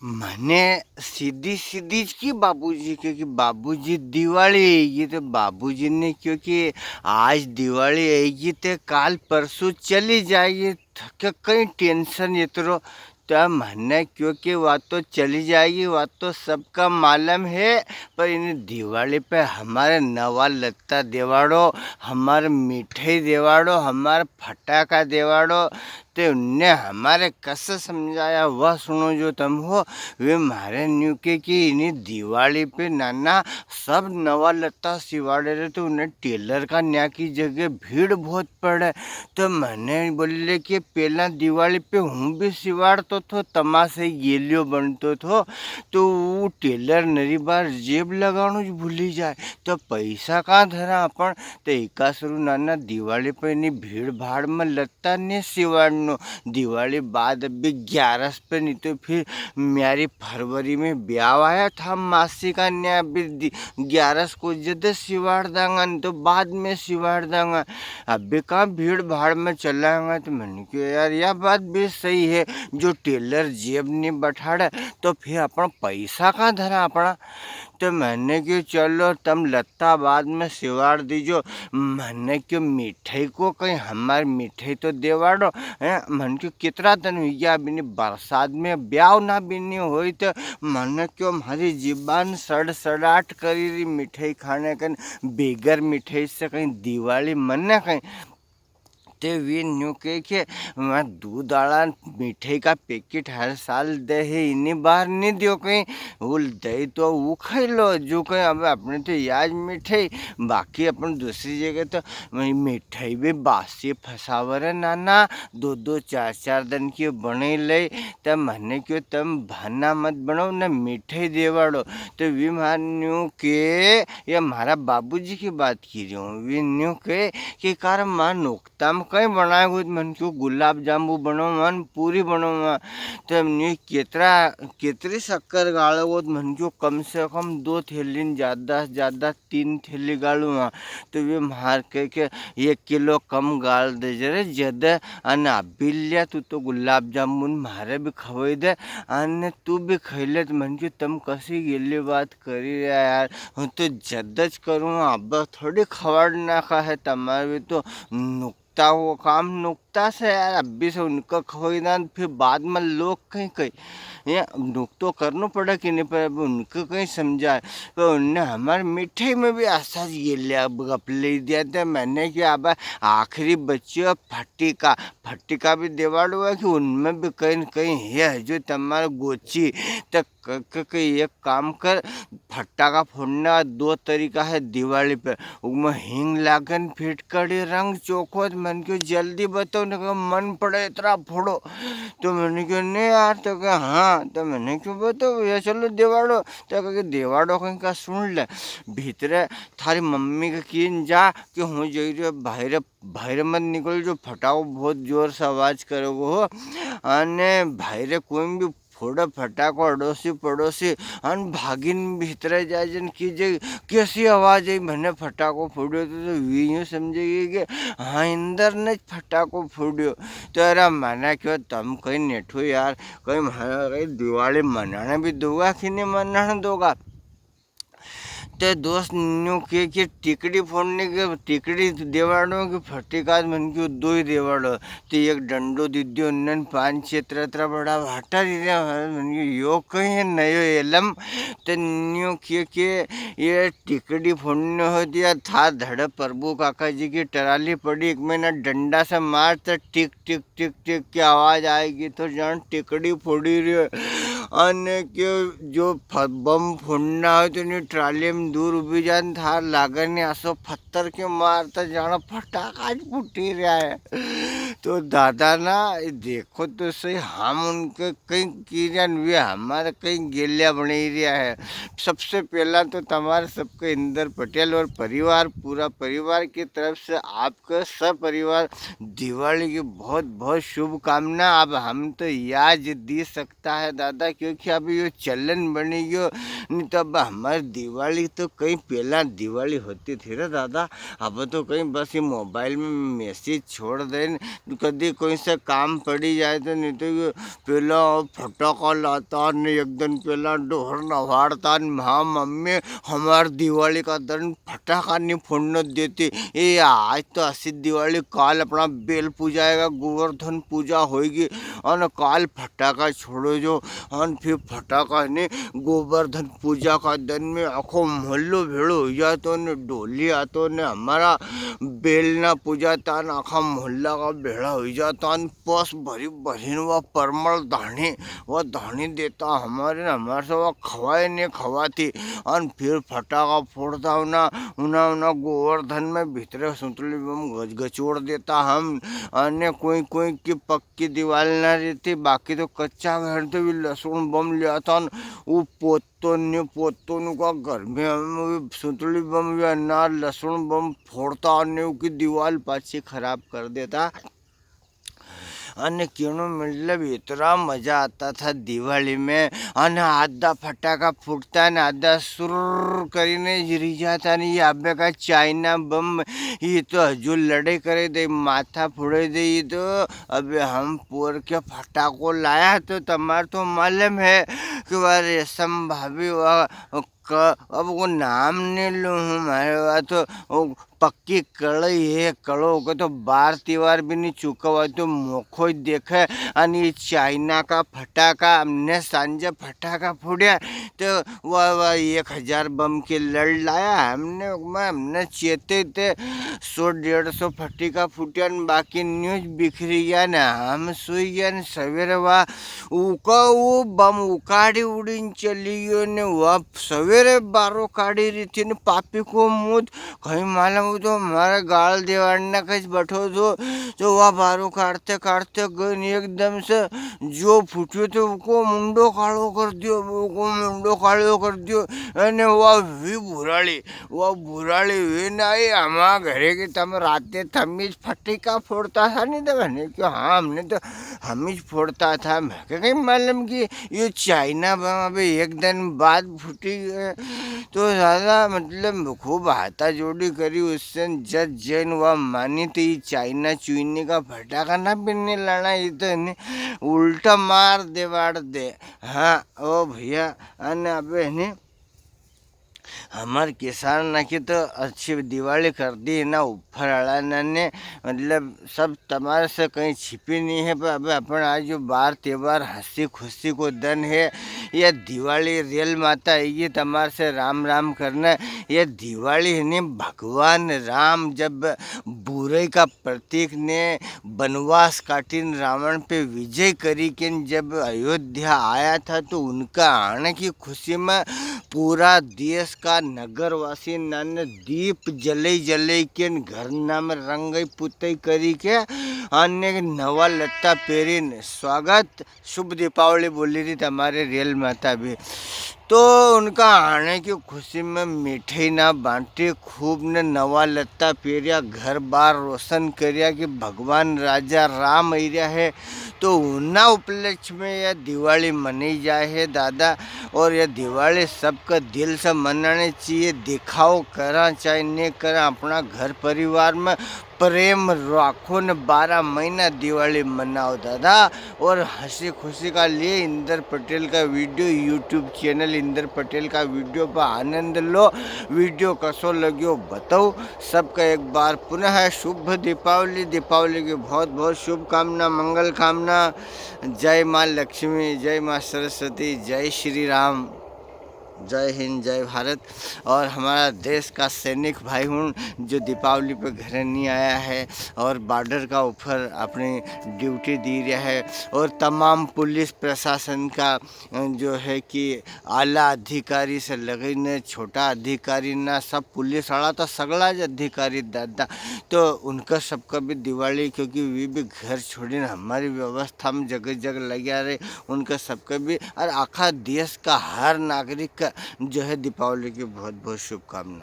मैंने सीधी सीधी की बाबूजी के कि बाबूजी दिवाली आएगी तो बाबूजी ने क्योंकि आज दिवाली आएगी तो काल परसों चली जाएगी क्या कहीं टेंशन ये तो मैंने क्योंकि वह तो चली जाएगी वह तो सबका मालूम है। पर इन दिवाली पे हमारे नवा लत्ता देवाड़ो, हमारे मिठाई देवाड़ो, हमारे फटाका देवाड़ो। तो उनने हमारे कैसे समझाया वह सुनो जो तुम हो। वे मारे न्यू के कि इन्हीं दिवाली पे नाना सब नवा लत्ता सिवाड़े रहे तो उन्हें टेलर का न्या की जगह भीड़ बहुत पड़े। तो मैंने बोले कि पहला दिवाली पे हूँ भी सिवाड़तो थो तमाशे गेलियो बनतो थो। तो वो टेलर नरी बार जेब लगाणु ज भूली जाए तो पैसा कहाँ धरा अपन। तो एकासरू नाना दिवाली पे नहीं भीड़ भाड़ में लत्ता ने सिवाड़नो। दिवाली बाद अभी 11 पे नहीं तो फिर मेरी फरवरी में ब्याह आया था मासी का न्याय भी 11 को जद सिवाड़ देंगा नहीं तो बाद में सिवाड़ देंगा। अभी कहाँ भीड़ भाड़ में चलाएंगा। तो मैंने कहा यार यह बात भी सही है जो टेलर जेब नहीं बैठाड़े तो फिर अपना पैसा कहाँ धरा अपना। तो मैंने क्यों चलो तुम लत्ता बाद में सिवाड़ दीजो। मैंने क्यों मिठाई को कहीं हमारी मिठाई तो देवाड़ो है। मन क्यों कितना दिन हो गया बिनी बरसात में ब्याह ना बिनी हुई तो मैंने क्यों हमारी जीबान सड़सड़ाहट करी रही मिठाई खाने का। बेगर मिठाई से कहीं दिवाली मन कहीं ते वी न्यू के मैं दूध आला मिठाई का पैकेट हर साल दे है इन्हीं बार नहीं दियो कहीं वो दे तो वो खाई लो जो कहीं अब अपने तो याद मिठाई बाकी अपन दूसरी जगह तो मिठाई भी बासी फसावर है नाना 2-2 4-4 दिन की बने ले। तब मैंने क्यों तुम भाना मत बनाओ ना मिठाई देवाड़ो। तो वी न्यू के ये हमारा बाबूजी की बात की रही हूँ। वी न्यू के कार मां नोकता में कहीं बनाए हुए मन क्यों गुलाब जामुन बनो मन पूरी बनो तो हमने केतरा केतरी शक्कर गाड़ो वो मन क्यों कम से कम 2 थैली ज़्यादा से ज़्यादा 3 थैली गाड़ू तो वे मार के 1 किलो कम गाड़ दे जरे ज़्यादा अन बिल्लिया तू तो गुलाब जामुन मारे भी खवाई दे अन तू भी खैले तो मन क्यों तुम कसी गिल्ली बात करी रहा यार हूँ तो जद्दज करूँ अब थोड़ी खबर ना खा है तुम्हारे भी तो नुकता वो काम नुकता से यार अभी से उनका खोई ना फिर बाद में लोग कहीं कहीं ये नुक तो करना पड़ा कि नहीं पर अब उनको कहीं समझा तो उनने हमारे मिठाई में भी ऐसा ये लिया गप ले दिया था। मैंने कि अब आखिरी बच्ची फट्टिका भी देवाड़ हुआ कि उनमें भी कहीं कहीं है जो तुम्हारा गोची तक एक काम कर फटाका फोड़ने का 2 तरीका है दिवाली पे उसमें हींग लागन फिटकड़ी रंग चोखो मन क्यों जल्दी बताओ न मन पड़े इतना फोड़ो। तो मैंने क्यों नहीं यार तो क्या हाँ तो मैंने क्यों बताओ ये चलो देवाड़ो तो कह देवाड़ो कहीं का सुन ले भीतरे थारी मम्मी का किन जा कि हूँ जा रही बाहर बाहर मत निकल जो फटाओ बहुत जोर से आवाज़ करोगे हो अने बाहर कोई भी फोड़ा फटाको अड़ोसी पड़ोसी अन भागिन भीतर जाए जन कीजिए कैसी आवाज़ आई मैंने फटाको फोड़ियो तो यूँ समझेगी कि हाँ इंदर ने फटाको फोड़ियो। तो अरे मैंने क्यों तुम कहीं नेठो यार कहीं कहीं दिवाली मनाने भी दोगा कि नहीं मनाने दोगा। ते दोस्त न्यू के टिकड़ी फोड़ने के टिकड़ी देवाड़ो कि फटिका मन क्यों 2 ही देवाड़ो तो एक डंडो दीदियो उन्नन 5-6 तरह बड़ा भाटा दीदिया मन यो कहीं है नयो एलम। तो न्यू के ये टिकड़ी फोड़ने हो दिया था धड़ प्रभु काका जी की टराली पड़ी एक महीना डंडा से मार तो टिक टिक टिक टिक की आवाज़ आएगी तो जान टिकड़ी फोड़ी रही है। अन्य के जो बम फोड़ना है तो नहीं ट्राली में दूर उभी जान था लागने आसो पत्थर के मारता जाना फटाका फूटी रहा है। तो दादा ना देखो तो सही हम उनके कहीं की जान वे हमारे कहीं गेलिया बने रहा है। सबसे पहला तो तुम्हारे सबके इंदर पटेल और परिवार पूरा परिवार की तरफ से आपका सब परिवार दिवाली की बहुत बहुत शुभकामना। अब हम तो याद दे सकता है दादा क्योंकि अभी ये चलन बनी गयो नहीं तो अब हमारी दिवाली तो कहीं पहला दिवाली होती थी रे दादा। अब तो कहीं बस ये मोबाइल में मैसेज छोड़ दें कभी कोई से काम पड़ी जाए तो नहीं तो ये पेला फटाका लाता ने एकदम पेला डोर नवाड़ता हाँ मम्मी हमार दिवाली का दिन फटाका नहीं फोड़ने देती। ये आज तो ऐसी दिवाली काल अपना बेल पूजाएगा गोवर्धन पूजा होगी और काल फटाका छोड़ो जो और फिर फटाका ने गोवर्धन पूजा का दिन में आखो मोहल्लो भेड़ो हो जातो ने डोली आतो ने हमारा बेलना पूजा तान आखा मोहल्ला का भेड़ा हो जाता पस भरी भरी वह परमल धानी वह धानी देता हमारे से वह खवाए नहीं खवाती और फिर फटाका फोड़ता उना उना उना गोवर्धन में भीतरे सुतली बम गचोड़ देता हम। अन्य कोई कोई की पक्की दीवार ना रहती बाकी तो कच्चा घर तो भी लहसुन बम लिया था वो पोतों का घर में हम सुतली बम भी अनार लहसुन बम फोड़ता और की दीवार पाछी खराब कर देता। अन्य क्यों मतलब इतना मज़ा आता था दिवाली में अन्य आधा फटाका फूटता है आधा सुर करीने गिरी जाता नहीं ये अबे का चाइना बम ये तो हजू लड़े करे दे माथा फोड़े दे ये तो अबे हम पोर के फटाको लाया तो तुम्हार तो मालूम है कि वह रेशम भाभी वह अब वो नाम नहीं लूँ हमारे वहाँ तो वो पक्की कड़ई है कड़ो को तो बार त्योहार भी नहीं चुका हुआ तो मोखो देखे आणि चाइना का फटाका हमने सांझे फटाका फूटा तो वह 1000 बम के लड़ लाया हमने चेते थे 100-150 फटिका फूटिया बाकी न्यूज बिखरी गया ना हम सुई गया न सवेरे वह उका वो बम उकाड़ी उड़ी चली गई ने वह सवेरे 12 काढ़ी रही थी न पापी को मुँह कहीं मालूम तो हमारा गाल देवाड़ना कहीं बैठो तो वह बारू काटते काटते गई एकदम से जो फूटे थे उसको मुंडो कालो कर दियो वो मुंडो कालो कर दियो अने वह बुराड़ी हुई ना ये हमारा घरे की तम राते थमीज फटिका फोड़ता था नहीं तो कहने कि हाँ हमने तो हमीज फोड़ता था मैं कहीं मालूम कि ये चाइना बम अभी एक दिन बाद फूटी तो ज़्यादा मतलब खूब हाथा जोड़ी करी उससे जज जैन वह मानी तो ये चाइना चुईने का फटाका ना बिनने लाना ये तो उल्टा मार दे वाड़ दे। हाँ ओ भैया अने अबे ने हमारे किसान ना की तो अच्छी दिवाली कर दी ना ऊपर अड़ा ने मतलब सब तुम्हारे से कहीं छिपी नहीं है पर अब अपन आज जो बार त्योहार हंसी खुशी को दिन है यह दिवाली रियल माता है ये तुम्हारे से राम राम करना यह दिवाली है नहीं भगवान राम जब बुराई का प्रतीक ने वनवास काटिन रावण पे विजय करी के जब अयोध्या आया था तो उनका आने की खुशी में पूरा देश का नगरवासी नाने दीप जले के घर नाम रंगई पुतई करी के अन्य नवा लत्ता पेरिन स्वागत शुभ दीपावली बोली थी हमारे रेल माता भी तो उनका आने की खुशी में मिठाई ना बांटे खूब ने नवा लत्ता पेरिया घर बार रोशन करिया कि भगवान राजा राम आया है तो उन्ना उपलक्ष्य में यह दिवाली मनाई जाए है दादा। और यह दिवाली सबका दिल से मनानी चाहिए दिखाओ करा चाहे नहीं करा अपना घर परिवार में प्रेम राखो न 12 महीना दिवाली मनाओ दादा। और हंसी खुशी का लिए इंदर पटेल का video YouTube channel Inder Patel का वीडियो पर आनंद लो वीडियो कसो लग्यो बताओ सबका एक बार पुनः शुभ दीपावली दीपावली की बहुत बहुत शुभकामना मंगल कामना। जय माँ लक्ष्मी जय माँ सरस्वती जय श्री राम जय हिंद जय भारत। और हमारा देश का सैनिक भाई हूँ जो दीपावली पे घर नहीं आया है और बॉर्डर का ऊपर अपनी ड्यूटी दी रहा है और तमाम पुलिस प्रशासन का जो है कि आला अधिकारी से लगे न छोटा अधिकारी ना सब पुलिस वाला तो सगला अधिकारी दादा तो उनका सबका भी दिवाली क्योंकि वे भी घर छोड़ी हमारी व्यवस्था में जगह जगह लगे रहे उनका सबका भी और आखा देश का हर नागरिक का जो है दीपावली की बहुत बहुत शुभकामना।